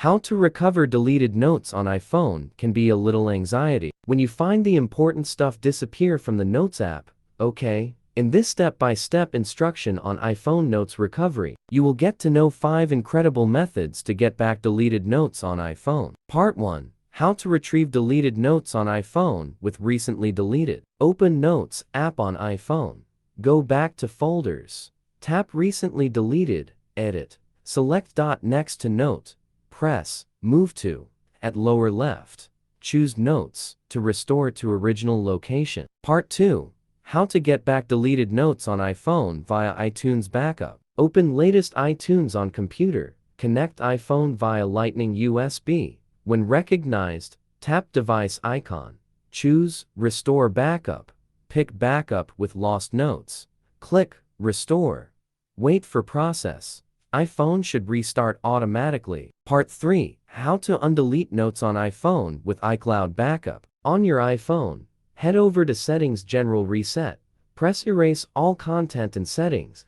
How to recover deleted notes on iPhone can be a little anxiety when you find the important stuff disappear from the Notes app. Okay, in this step-by-step instruction on iPhone Notes recovery, you will get to know 5 incredible methods to get back deleted notes on iPhone. Part 1. How to retrieve deleted notes on iPhone with recently deleted. Open Notes app on iPhone. Go back to Folders. Tap Recently Deleted, Edit. Select dot next to Note. Press Move to at lower left. Choose Notes to restore to original location. Part 2. How to get back deleted notes on iPhone via iTunes Backup. Open latest iTunes on computer. Connect iPhone via Lightning USB. When recognized, tap Device icon. Choose Restore Backup. Pick Backup with Lost Notes. Click Restore. Wait for process. iPhone should restart automatically. Part 3. How to undelete notes on iPhone with iCloud Backup. On your iPhone, head over to Settings General Reset. Press Erase all content and settings.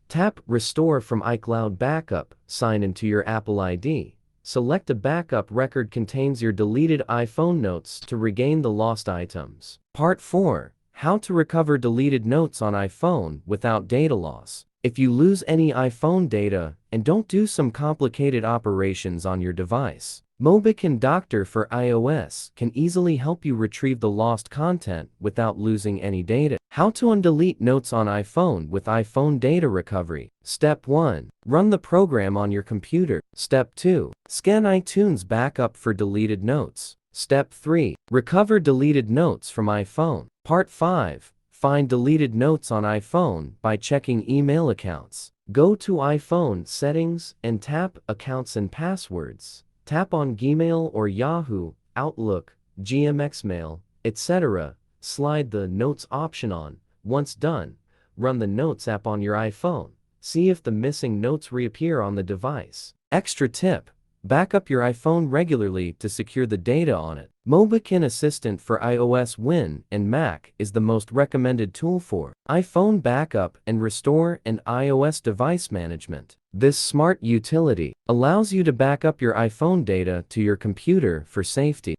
Tap Restore from iCloud Backup. Sign into your Apple ID. Select a backup record contains your deleted iPhone notes to regain the lost items. Part 4. How to recover deleted notes on iPhone without data loss. If you lose any iPhone data and don't do some complicated operations on your device, Mobican Doctor for iOS can easily help you retrieve the lost content without losing any data. How to undelete notes on iPhone with iPhone data recovery. Step 1. Run the program on your computer. Step 2. Scan iTunes Backup for deleted notes. Step 3. Recover deleted notes from iPhone. Part 5. Find deleted notes on iPhone by checking email accounts. Go to iPhone Settings and tap Accounts and Passwords. Tap on Gmail or Yahoo, Outlook, GMXmail, etc. Slide the Notes option on. Once done, run the Notes app on your iPhone. See if the missing notes reappear on the device. Extra tip: back up your iPhone regularly to secure the data on it. Mobican Assistant for iOS Win and Mac is the most recommended tool for iPhone backup and restore and iOS device management. This smart utility allows you to back up your iPhone data to your computer for safety.